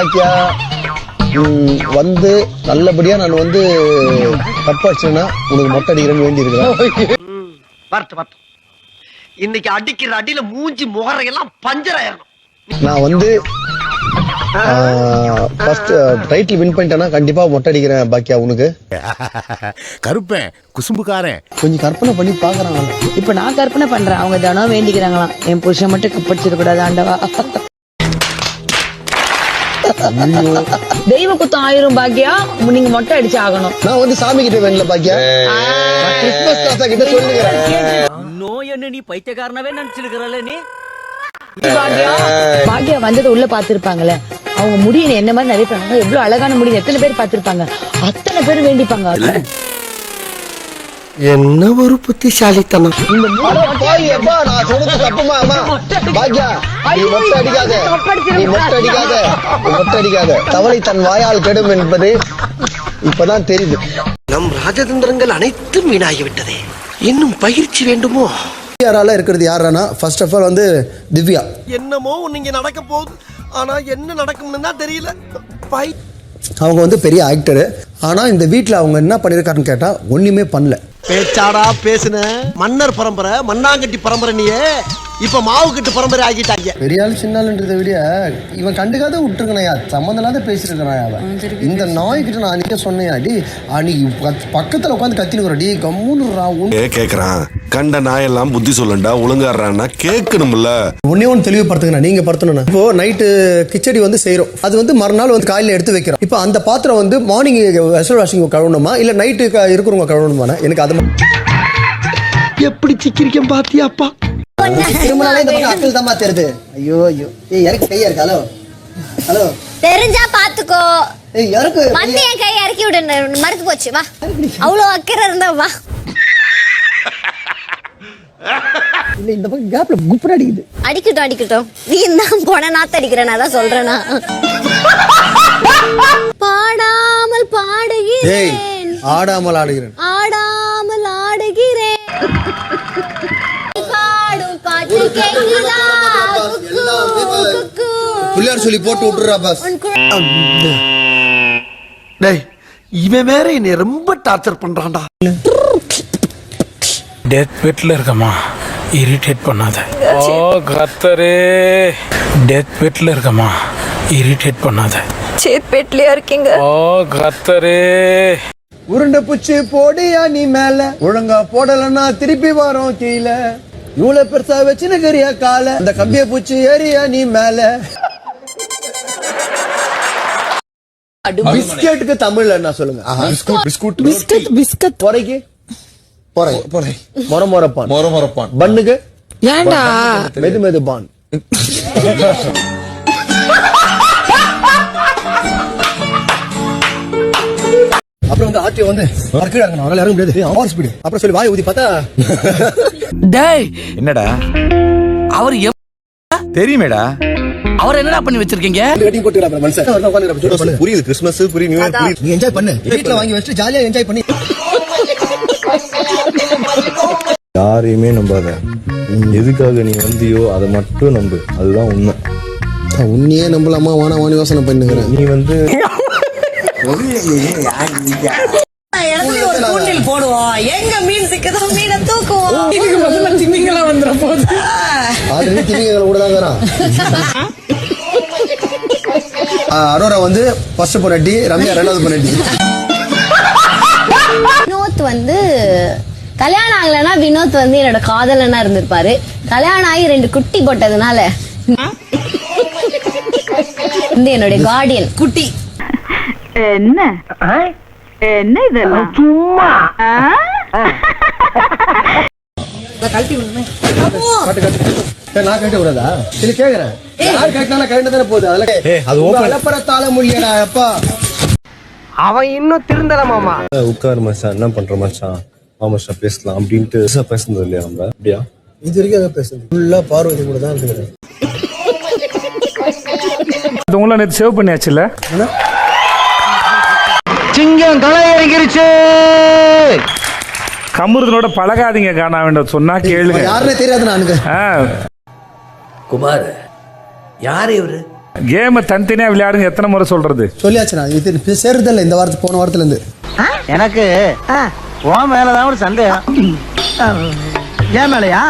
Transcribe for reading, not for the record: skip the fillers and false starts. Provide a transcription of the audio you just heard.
பாக்கியா வந்து நல்லபடியா நான் வந்து தப்பா வச்சேன்னா உனக்கு மொட்டை அடிக்கிறேன்னு வேண்டி இருக்கிறேன். இன்னைக்கு அடிக்கிற அடியில மூஞ்சி முகரையெல்லாம் பஞ்சர் ஆயிரணும். நான் வந்து ஃபர்ஸ்ட் டைட்டில் வின் பண்ணிட்டேன்னா கண்டிப்பா மொட்டை அடிக்கிறேன் பாக்கியா உனக்கு. கருப்பேன் குசும்புக்காரன் கொஞ்சம் கற்பனை பண்ணி பாக்குறாங்க. இப்ப நான் கற்பனை பண்றேன், அவங்க தினம் வேண்டிக்கிறாங்களாம் என் புருஷன் மட்டும் கப்படிச்சிட கூடாது ஆண்டவா. தெய்வ குத்தம் 1000 பாக்கியா, நீங்க மொட்டை அடிச்சு ஆகணும். நான் வந்து சாமி கிட்ட வேணல பாக்கியா, கிறிஸ்துமஸ் தாத்தா கிட்ட சொல்லுகிறேன். நோய் என்ன நீ பைத்தியக்காரனவே நினைச்சிருக்கிறல்ல நீ. பாக்கியா வந்தது உள்ள பாத்துருப்பாங்கல்ல, அவங்க முடிய என்ன மாதிரி நிறைய பண்ணாங்க, எவ்வளவு அழகான முடியும் எத்தனை பேர் பாத்துருப்பாங்க, அத்தனை பேர் வேண்டிப்பாங்க. என்ன ஒரு புத்திசாலித்தனம். நான் சொன்னது தப்புமா பாக்கியா, நீ மொட்டை அடிக்காத, நீ மொட்டை அடிக்காத, மொட்டை அடிக்காத. தவளை தன் வாயால் கெடும் என்பது இப்பதான் தெரியுது. நம் ராஜதந்திரங்கள் அனைத்தும் வீணாகிவிட்டதே, இன்னும் பயிற்சி வேண்டுமோ? யாரால இருக்கிறது யாரானா ஃபர்ஸ்ட் ஆஃப் ஆல் வந்து திவ்யா. என்னமோ நீங்க நடக்க போகுது, ஆனா என்ன நடக்கும்னு தான் தெரியல. அவங்க வந்து பெரிய ஆக்டரு, ஆனா இந்த வீட்டுல அவங்க என்ன பண்ணிருக்காருன்னு கேட்டா ஒண்ணுமே பண்ணல. பேச்சாடா பேசுன, மன்னர் பரம்பரை மண்ணாங்கட்டி பரம்பரை, நீயே இப்ப மாவு கட்டு பரம்பரை ஆகிட்டாங்க. பெரிய ஆள் சின்ன ஆளுன்றதை விட இவன் கண்டுக்காத விட்டுருக்கணையா, சம்மந்தம் இல்லாத பேசிருக்கணையா. இந்த நாய்கிட்ட நான் அன்னைக்கு சொன்னேன், டி அன்னைக்கு பக்கத்துல உட்காந்து கத்தினுக்குற, டி கம்முன்னு கேக்குறான். கண்ட நாயெல்லாம் புத்தி சொல்லண்டா ஒழுங்காடுறான்னா கேட்கணும்ல. ஒன்னே ஒன்று தெளிவுபடுத்துங்க, நீங்க படுத்தணும். இப்போ நைட்டு கிச்சடி வந்து செய்யறோம், அது வந்து மறுநாள் வந்து காலையில எடுத்து வைக்கிறோம். இப்போ அந்த பாத்திரம் வந்து மார்னிங் வெசல் வாஷிங் கழுவணுமா இல்ல நைட்டு இருக்கிறவங்க கழுவணுமா? எனக்கு அது எப்படி சிக்கிரிக்கம் பாத்தியாப்பா. திருமணாலே இந்த பக்கம் அக்கல் தாமா தெரியுது. ஐயோ ஐயோ, ஏய் இறக்கி கையா இருக்கு. ஹலோ ஹலோ, தெரிஞ்சா பாத்துக்கோ. ஏய் இறக்கு வந்து என் கை இறக்கி விடு, மறுத்து போச்சு. வா, அவ்வளவு அக்கறை இருந்தா வா. இல்ல இந்த பக்கம் கேப்ல குப்புற அடிக்குது. அடிக்கட்டும் அடிக்கட்டும், நீ தான் போன நாத்து அடிக்கிறேன், அதான் சொல்றேனா. பாடாமல் பாடுகிறேன், ஆடாமல் ஆடுகிறேன், ஆடாமல் ஆடுகிறேன். பாடும் பாட்டு கேக்குதா, புள்ளியார் சொல்லி போட்டு விட்டுறா பாஸ். டேய், இவன் வேற என்னை ரொம்ப டார்ச்சர் பண்றான்டா. டெத் பெட்ல இருக்கமா, இரிட்டேட் பண்ணாத. ஓ கர்த்தரே, டெத் பெட்ல இருக்கமா, இரிட்டேட் பண்ணாத. சேத் பெட்லயா இருக்கீங்க? ஓ கர்த்தரே, உருண்டை பூச்சி போடியா நீ மேல, ஒழுங்கா போடலன்னா திருப்பி வரோம் கீழே. இவ்வளவு பெருசா வச்சுன்னு கரியா கால, அந்த கம்பிய பூச்சி ஏறியா நீ மேல. பிஸ்கெட்டுக்கு தமிழ்ல என்ன சொல்லுங்க? Biscuit biscuit. பொறைக்கு பொறை பொறை, மொரமொரப்பான் மொரமொரப்பான். பண்ணுக்கு ஏண்டா மெது மெது பான். அப்புறம் வந்து ஆர்டிஓ வந்து அவரால் இறங்க முடியாது, ஓவர் ஸ்பீடு. அப்புறம் சொல்லி வாய் ஊதி பார்த்தா டேய் என்னடா அவர் தெரியுமேடா, அவர் என்னடா பண்ணி வச்சிருக்கீங்க? வெட்டிங் போட்டுறாங்க மனுஷன். புரியுது, கிறிஸ்மஸ் புரியுது, நியூ இயர் புரியுது. நீ என்ஜாய் பண்ணு, வீட்ல வாங்கி வச்சுட்டு ஜாலியா என்ஜாய் பண்ணி. யாரையுமே நம்பாத, எதுக்காக நீ வந்தியோ அதை மட்டும் நம்பு, அதுதான் உண்மை. உன்னையே நம்பலாமா? வானா வாணி யோசனை பண்ணுகிறேன். நீ வந்து போடுவோம், எங்க மீன் சிக்கதோ மீனை தூக்குவோம். திமிங்கலா வந்துற போது ஆல்ரெடி திமிங்கல கூடதான். அரோரா வந்து ஃபர்ஸ்ட் பொண்டாட்டி, ரம்யா ரெண்டாவது பொண்டாட்டி. வினோத் வந்து கல்யாணம் ஆகலைன்னா வினோத் வந்து என்னோட காதலனா இருந்திருப்பாரு. கல்யாணம் ஆகி 2 குட்டி போட்டதுனால வந்து என்னுடைய கார்டியன் குட்டி. என்ன என்ன இதெல்லாம் சும்மா கழட்டி விடுமே. நான் கழட்ட கூடாதா? சரி கேக்குறேன், யார் கட்டினா கழட்ட தானே போகுது. அதெல்லாம் அலப்பறத்தால முடியடா அப்பா. அவன் இன்னும் திருந்தல மாமா. உட்கார் மச்சான், என்ன பண்ற மச்சான், ஆமாச்சா பேசலாம் அப்படின்ட்டு பேசுனது இல்லையா நம்ம? அப்படியா? இது வரைக்கும் அதை பேசுறது ஃபுல்லா பார்வதி கூட தான் இருக்கிறேன். உங்களை நேற்று சேவ் பண்ணியாச்சுல்ல? சிங்கம் களை இறங்கிருச்சு. கமுருதனோட பழகாதீங்க, காண வேண்டாம் சொன்னா கேளுங்க. யாருன்னே தெரியாது நானுங்க. குமார் யாரு இவரு? கேம் தனித்தனியா விளையாடுங்க எத்தனை முறை சொல்றது? சொல்லியாச்சுண்ணா இது சேர்றதில்ல இந்த வாரத்து போன வாரத்துல இருந்து. எனக்கு உன் மேலதான் ஒரு சந்தேகம். ஏன் மேலையா?